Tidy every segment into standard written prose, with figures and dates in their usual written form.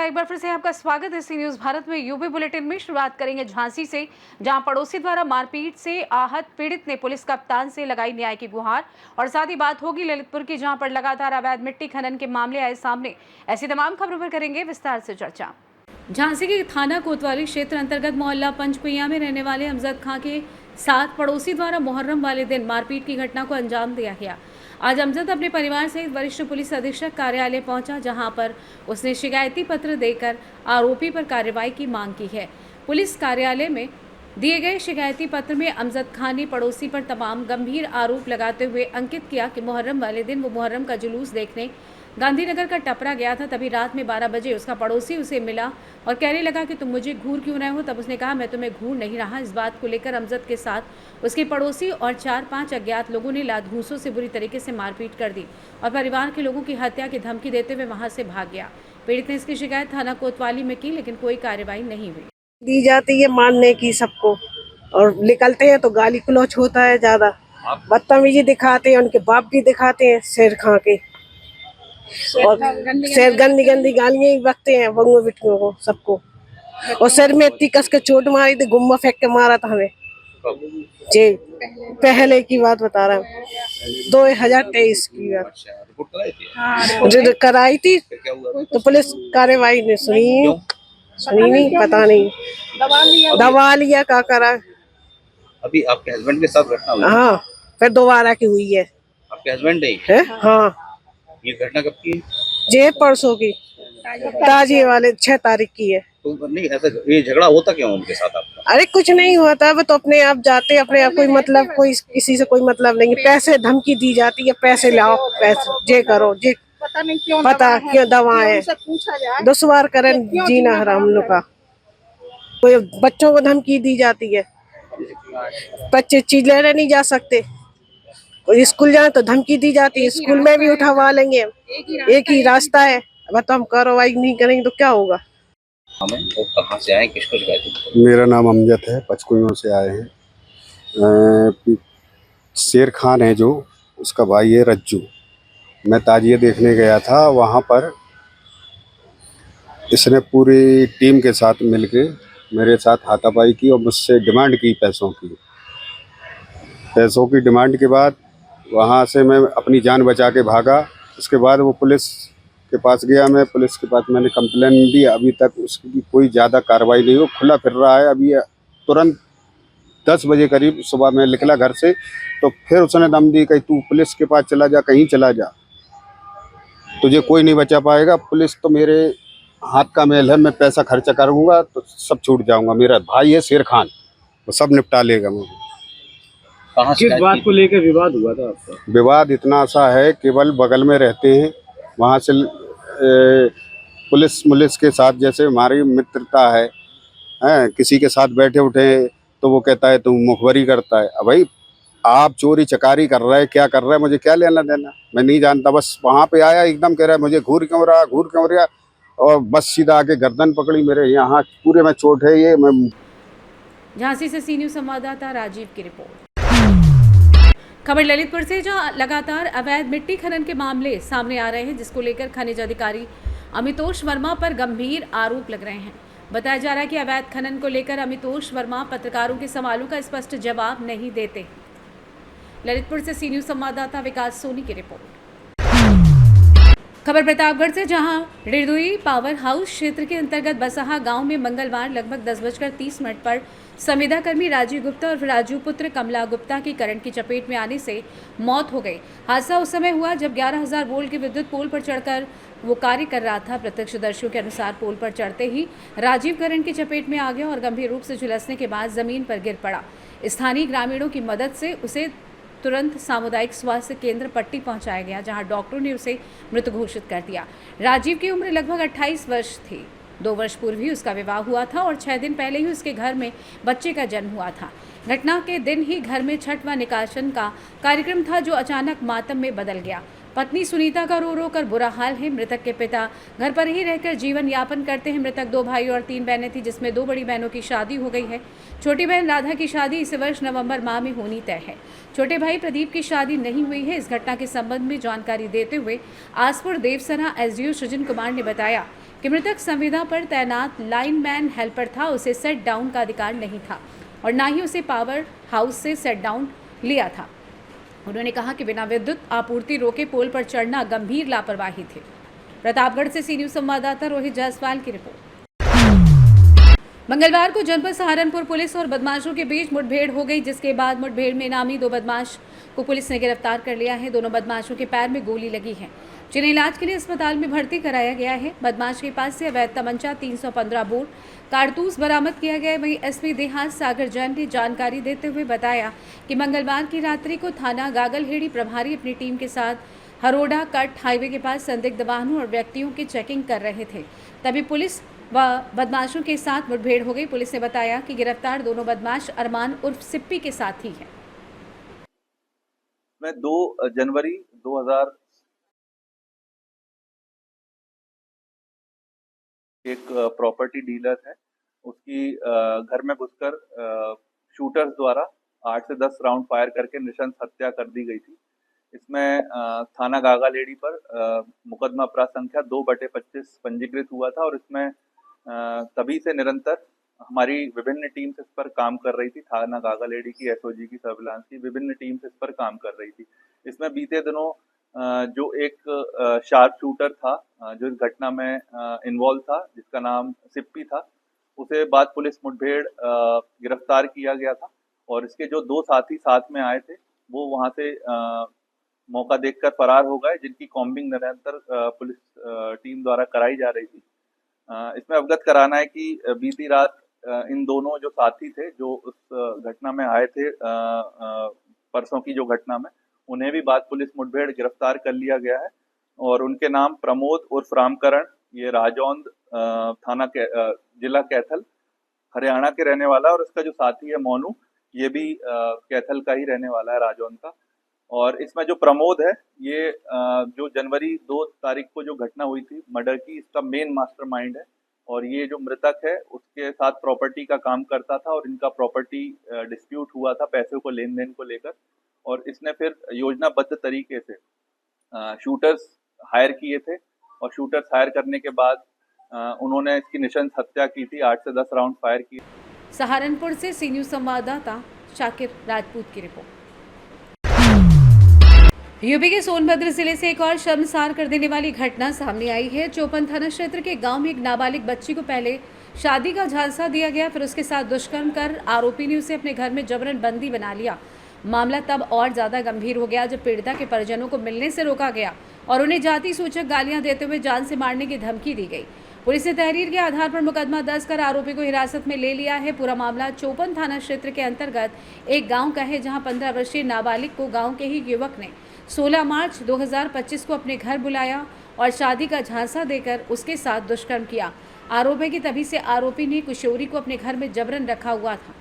एक बार फिर से आपका स्वागत है सी न्यूज भारत में। यूपी बुलेटिन में शुरुआत करेंगे झांसी से, जहां पड़ोसी द्वारा मारपीट से आहत पीड़ित ने पुलिस कप्तान से लगाई न्याय की गुहार। और साथ ही बात होगी ललितपुर की, जहां पर लगातार अवैध मिट्टी खनन के मामले आए सामने। ऐसी तमाम खबरों पर करेंगे विस्तार से चर्चा। झांसी के थाना कोतवाली क्षेत्र अंतर्गत मोहल्ला पंचकुइया में रहने वाले अमजद खां के साथ पड़ोसी द्वारा मुहर्रम वाले दिन मारपीट की घटना को अंजाम दिया गया। आज अमजद अपने परिवार सहित वरिष्ठ पुलिस अधीक्षक कार्यालय पहुंचा, जहां पर उसने शिकायती पत्र देकर आरोपी पर कार्रवाई की मांग की है। पुलिस कार्यालय में दिए गए शिकायती पत्र में अमजद खान ने पड़ोसी पर तमाम गंभीर आरोप लगाते हुए अंकित किया कि मुहर्रम वाले दिन वो मुहर्रम का जुलूस देखने गांधीनगर का टपरा गया था। तभी रात में 12 बजे उसका पड़ोसी उसे मिला और कहने लगा कि तुम मुझे घूर क्यों रहे हो। तब उसने कहा मैं तुम्हें घूर नहीं रहा। इस बात को लेकर अमजद के साथ उसके पड़ोसी और 4-5 अज्ञात लोगों ने लात-घूंसों से बुरी तरीके से मारपीट कर दी और परिवार के लोगों की हत्या की धमकी देते हुए वहां से भाग गया। पीड़ित ने इसकी शिकायत थाना कोतवाली में की, लेकिन कोई कार्रवाई नहीं हुई। दी जाती है मानने की सबको, और निकलते हैं तो गाली गलौज होता है ज्यादा, बदतमीजी दिखाते हैं, उनके बाप भी दिखाते हैं शेर खां के, और शेर गंदी गंदी गालियां ही बकते हैं बंगो बिटियों को सबको। और सर में इतनी कस के चोट मारी थी, गुम्मा फेंक के मारा था हमें जी। पहले की बात बता रहा हूँ, 2023 की बात। जो कराई थी तो पुलिस कार्रवाई ने सुनी नहीं, पता नहीं दबा लिया क्या करा। अभी आपके हस्बैंड के साथ घटना हुई? हाँ, फिर दोबारा की हुई है। आपके हस्बैंड है? हाँ। ये घटना कब की? जे परसों की, ताजिए वाले 6 तारीख की है। तो नहीं, ऐसा ये झगड़ा होता क्यों उनके साथ आपका? अरे कुछ नहीं होता, वो तो अपने आप जाते, अपने आप कोई मतलब, कोई किसी से कोई मतलब नहीं। पैसे धमकी दी जाती है, पैसे लाओ, पैसे जे करो, जे पता क्यों दवाएं, दुश्वार करें जीना हराम लोग का। कोई बच्चों को धमकी दी जाती है, बच्चे चीज लेने नहीं जा सकते, कोई स्कूल जाए तो धमकी दी जाती है, स्कूल में भी उठवा लेंगे, एक ही रास्ता है। अब तो हम कार्रवाई नहीं करेंगे तो क्या होगा। वो कहाँ से आए, किसको शिकायत थी? मेरा नाम अमजद है, पचकुइयों से आए हैं। शेर खान है जो, उसका भाई है रज्जू। मैं ताजिए देखने गया था, वहाँ पर इसने पूरी टीम के साथ मिलके मेरे साथ हाथापाई की और मुझसे डिमांड की पैसों की डिमांड के बाद वहाँ से मैं अपनी जान बचा के भागा। उसके बाद वो पुलिस के पास गया, मैं पुलिस के पास मैंने कंप्लेन दी। अभी तक उसकी कोई ज़्यादा कार्रवाई नहीं हो, खुला फिर रहा है। अभी तुरंत 10 बजे करीब सुबह मैं निकला घर से, तो फिर उसने दम दी कहीं तू पुलिस के पास चला जा, कहीं चला जा, तुझे कोई नहीं बचा पाएगा। पुलिस तो मेरे हाथ का मेल है, मैं पैसा खर्चा करूँगा तो सब छूट जाऊँगा। मेरा भाई है शेर खान, वो सब निपटा लेगा मुझे। किस बात को लेकर विवाद हुआ था आपका? विवाद इतना सा है, केवल बगल में रहते हैं, वहाँ से पुलिस के साथ जैसे हमारी मित्रता है, किसी के साथ बैठे उठे तो वो कहता है तू मुखबरी करता है। अब भाई आप चोरी चकारी कर रहे हैं, क्या कर रहे हैं, मुझे क्या लेना देना, मैं नहीं जानता। बस वहाँ पे आया, एकदम कह रहा है मुझे घूर क्यों रहा, और बस सीधा आके गर्दन पकड़ी, मेरे यहाँ पूरे में चोट है। ये मैं झांसी से सी न्यूज संवाददाता राजीव की रिपोर्ट। खबर ललितपुर से, जहां लगातार अवैध मिट्टी खनन के मामले सामने आ रहे हैं, जिसको लेकर खनिज अधिकारी अमितोष वर्मा पर गंभीर आरोप लग रहे हैं। बताया जा रहा है कि अवैध खनन को लेकर अमितोष वर्मा पत्रकारों के सवालों का स्पष्ट जवाब नहीं देते। ललितपुर से सी न्यूज संवाददाता विकास सोनी की रिपोर्ट। खबर प्रतापगढ़ से, जहां रिडुई पावर हाउस क्षेत्र के अंतर्गत बसहा गांव में मंगलवार लगभग 10:30 पर संविदा कर्मी राजीव गुप्ता और राजू पुत्र कमला गुप्ता की करंट की चपेट में आने से मौत हो गई। हादसा उस समय हुआ जब 11,000 वोल्ट के विद्युत पोल पर चढ़कर वो कार्य कर रहा था। प्रत्यक्षदर्शियों के अनुसार पोल पर चढ़ते ही राजीव करंट की चपेट में आ गया और गंभीर रूप से झुलसने के बाद जमीन पर गिर पड़ा। स्थानीय ग्रामीणों की मदद से उसे तुरंत सामुदायिक स्वास्थ्य केंद्र पट्टी पहुंचाया गया, जहां डॉक्टरों ने उसे मृत घोषित कर दिया। राजीव की उम्र लगभग 28 वर्ष थी। 2 वर्ष पूर्व ही उसका विवाह हुआ था और 6 दिन पहले ही उसके घर में बच्चे का जन्म हुआ था। घटना के दिन ही घर में छठ व निकासन का कार्यक्रम था, जो अचानक मातम में बदल गया। पत्नी सुनीता का रो रो कर बुरा हाल है। मृतक के पिता घर पर ही रहकर जीवन यापन करते हैं। मृतक 2 भाई और 3 बहनें थी, जिसमें 2 बड़ी बहनों की शादी हो गई है। छोटी बहन राधा की शादी इस वर्ष नवंबर माह में होनी तय है। छोटे भाई प्रदीप की शादी नहीं हुई है। इस घटना के संबंध में जानकारी देते हुए आसपुर देवसरा एसडीओ सृजन कुमार ने बताया कि मृतक संविदा पर तैनात लाइनमैन हेल्पर था, उसे सेट डाउन का अधिकार नहीं था और ना ही उसे पावर हाउस से सेट डाउन लिया था। उन्होंने कहा कि बिना विद्युत आपूर्ति रोके पोल पर चढ़ना गंभीर लापरवाही थी। प्रतापगढ़ से सी न्यूज संवाददाता रोहित जायसवाल की रिपोर्ट। मंगलवार को जनपद सहारनपुर पुलिस और बदमाशों के बीच मुठभेड़ हो गई, जिसके बाद मुठभेड़ में इनामी 2 बदमाश को पुलिस ने गिरफ्तार कर लिया है। दोनों बदमाशों के पैर में गोली लगी है, जिन्हें इलाज के लिए अस्पताल में भर्ती कराया गया है। बदमाश के पास से अवैध तमंचा 315 बोर कारतूस बरामद किया गया है। वहीं एसपी देहात सागर जैन ने जानकारी देते हुए बताया कि मंगलवार की रात्रि को थाना गागलहेड़ी प्रभारी अपनी टीम के साथ हरोड़ा कट हाईवे के पास संदिग्ध वाहनों और व्यक्तियों की चेकिंग कर रहे थे, तभी पुलिस व बदमाशों के साथ मुठभेड़ हो गई। पुलिस ने बताया कि गिरफ्तार दोनों बदमाश अरमान उर्फ सिप्पी के साथ ही है। मैं 2 जनवरी 2000 एक प्रॉपर्टी डीलर है, उसकी घर में घुसकर शूटर्स द्वारा 8 से 10 राउंड फायर करके नृशंस हत्या कर दी गई थी। इसमें थाना गागालेड़ी पर मुकदमा अपराध संख्या 2/25 पंजीकृत हुआ था और इसमें तभी से निरंतर हमारी विभिन्न टीम्स इस पर काम कर रही थी। थाना गागालेड़ी की एसओजी की सर्विलांस की विभिन्न टीम्स इस पर काम कर रही थी। इसमें बीते दिनों जो एक शार्प शूटर था जो इस घटना में इन्वॉल्व था, जिसका नाम सिप्पी था, उसे बाद पुलिस मुठभेड़ गिरफ्तार किया गया था और इसके जो 2 साथी साथ में आए थे वो वहां से मौका देखकर फरार हो गए, जिनकी कॉम्बिंग निरंतर पुलिस टीम द्वारा कराई जा रही थी। इसमें अवगत कराना है कि बीती रात इन दोनों जो साथी थे जो उस घटना में आए थे, परसों की जो घटना में, उन्हें भी बाद पुलिस मुठभेड़ गिरफ्तार कर लिया गया है और उनके नाम प्रमोद उर्फ रामकरण, ये राजौंद थाना जिला कैथल हरियाणा के रहने वाला, और उसका जो साथी है मोनू, ये भी कैथल का ही रहने वाला है, राजौंद का। और इसमें जो प्रमोद है, ये जो जनवरी 2 तारीख को जो घटना हुई थी मर्डर की, इसका मेन मास्टरमाइंड है और ये जो मृतक है उसके साथ प्रॉपर्टी का काम करता था और इनका प्रॉपर्टी डिस्प्यूट हुआ था पैसे को लेन देन को लेकर, और इसने फिर योजनाबद्ध तरीके से शूटर्स हायर किए थे और शूटर्स हायर करने के बाद उन्होंने इसकी नृशंस हत्या की थी। 8 से 10 राउंड फायर किए। सहारनपुर से सी न्यूज संवाददाता शाकिर राजपूत की रिपोर्ट। यूपी के सोनभद्र जिले से एक और शर्मसार कर देने वाली घटना सामने आई है। चौपन थाना क्षेत्र के गांव में एक नाबालिग बच्ची को पहले शादी का झांसा दिया गया, फिर उसके साथ दुष्कर्म कर आरोपी ने उसे अपने घर में जबरन बंदी बना लिया। मामला तब और ज्यादा गंभीर हो गया जब पीड़िता के परिजनों को मिलने से रोका गया और उन्हें जाति सूचक गालियां देते हुए जान से मारने की धमकी दी गई। पुलिस ने तहरीर के आधार पर मुकदमा दर्ज कर आरोपी को हिरासत में ले लिया है। पूरा मामला चौपन थाना क्षेत्र के अंतर्गत एक गांव का है, जहां 15 वर्षीय नाबालिग को गांव के ही युवक ने 16 मार्च 2025 को अपने घर बुलाया और शादी का झांसा देकर उसके साथ दुष्कर्म किया। आरोप है कि तभी से आरोपी ने किशोरी को अपने घर में जबरन रखा हुआ था।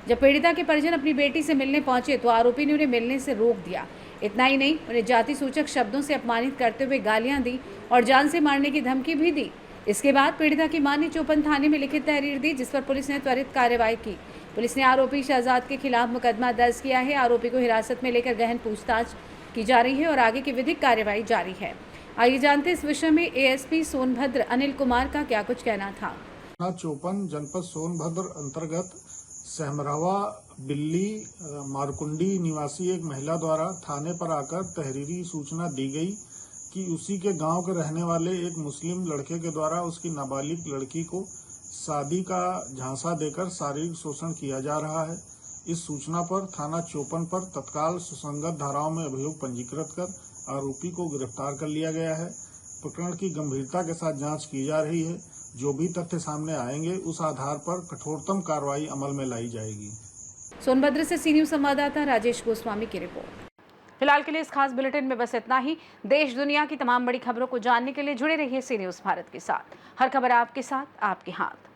जब पीड़िता के परिजन अपनी बेटी से मिलने पहुंचे तो आरोपी ने उन्हें मिलने से रोक दिया। इतना ही नहीं, उन्हें जाति सूचक शब्दों से अपमानित करते हुए गालियां दी और जान से मारने की धमकी भी दी। इसके बाद पीड़िता की मां ने चौपन थाने में लिखित तहरीर दी, जिस पर पुलिस ने त्वरित कार्रवाई की। पुलिस ने आरोपी शहजाद के खिलाफ मुकदमा दर्ज किया है। आरोपी को हिरासत में लेकर गहन पूछताछ की जा रही है और आगे की विधिक कार्रवाई जारी है। आइए जानते इस विषय में एएसपी सोनभद्र अनिल कुमार का क्या कुछ कहना था। चौपन जनपद सोनभद्र अंतर्गत सहमरावा बिल्ली मारकुंडी निवासी एक महिला द्वारा थाने पर आकर तहरीरी सूचना दी गई कि उसी के गांव के रहने वाले एक मुस्लिम लड़के के द्वारा उसकी नाबालिग लड़की को शादी का झांसा देकर शारीरिक शोषण किया जा रहा है। इस सूचना पर थाना चौपन पर तत्काल सुसंगत धाराओं में अभियोग पंजीकृत कर आरोपी को गिरफ्तार कर लिया गया है। प्रकरण की गंभीरता के साथ जांच की जा रही है। जो भी तथ्य सामने आएंगे उस आधार पर कठोरतम कार्रवाई अमल में लाई जाएगी। सोनभद्र से सी न्यूज संवाददाता राजेश गोस्वामी की रिपोर्ट। फिलहाल के लिए इस खास बुलेटिन में बस इतना ही। देश दुनिया की तमाम बड़ी खबरों को जानने के लिए जुड़े रहिए सी न्यूज भारत के साथ। हर खबर आपके साथ, आपके हाथ।